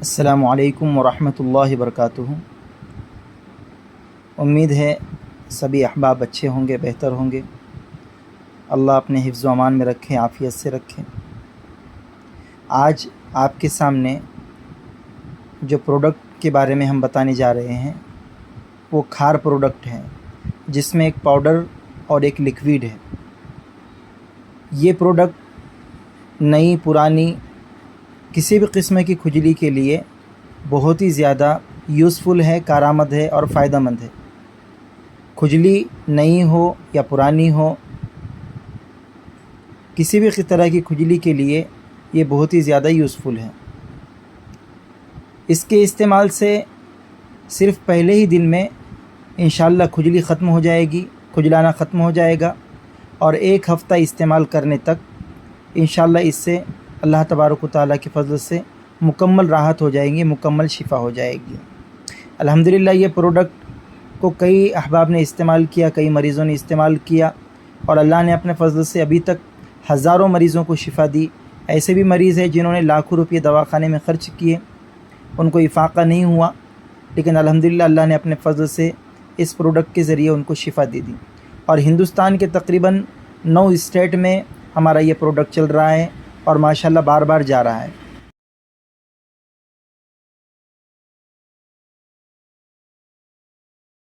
السلام علیکم ورحمۃ اللہ وبرکاتہ۔ امید ہے سبھی احباب اچھے ہوں گے، بہتر ہوں گے۔ اللہ اپنے حفظ و امان میں رکھیں، عافیت سے رکھیں۔ آج آپ کے سامنے جو پروڈکٹ کے بارے میں ہم بتانے جا رہے ہیں وہ کھار پروڈکٹ ہے، جس میں ایک پاؤڈر اور ایک لکوڈ ہے۔ یہ پروڈکٹ نئی پرانی کسی بھی قسم کی کھجلی کے لیے بہت ہی زیادہ یوزفل ہے، کارآمد ہے اور فائدہ مند ہے۔ کھجلی نئی ہو یا پرانی ہو، کسی بھی طرح کی کھجلی کے لیے یہ بہت ہی زیادہ یوزفل ہے۔ اس کے استعمال سے صرف پہلے ہی دن میں انشاءاللہ کھجلی ختم ہو جائے گی، کھجلانا ختم ہو جائے گا، اور ایک ہفتہ استعمال کرنے تک انشاءاللہ اس سے اللہ تبارک و تعالیٰ کے فضل سے مکمل راحت ہو جائیں گی، مکمل شفا ہو جائے گی۔ الحمدللہ یہ پروڈکٹ کو کئی احباب نے استعمال کیا، کئی مریضوں نے استعمال کیا، اور اللہ نے اپنے فضل سے ابھی تک ہزاروں مریضوں کو شفا دی۔ ایسے بھی مریض ہیں جنہوں نے لاکھوں روپے دواخانے میں خرچ کیے، ان کو افاقہ نہیں ہوا، لیکن الحمدللہ اللہ نے اپنے فضل سے اس پروڈکٹ کے ذریعے ان کو شفا دے دی۔ اور ہندوستان کے تقریباً 9 اسٹیٹ میں ہمارا یہ پروڈکٹ چل رہا ہے، اور ماشاءاللہ بار بار جا رہا ہے۔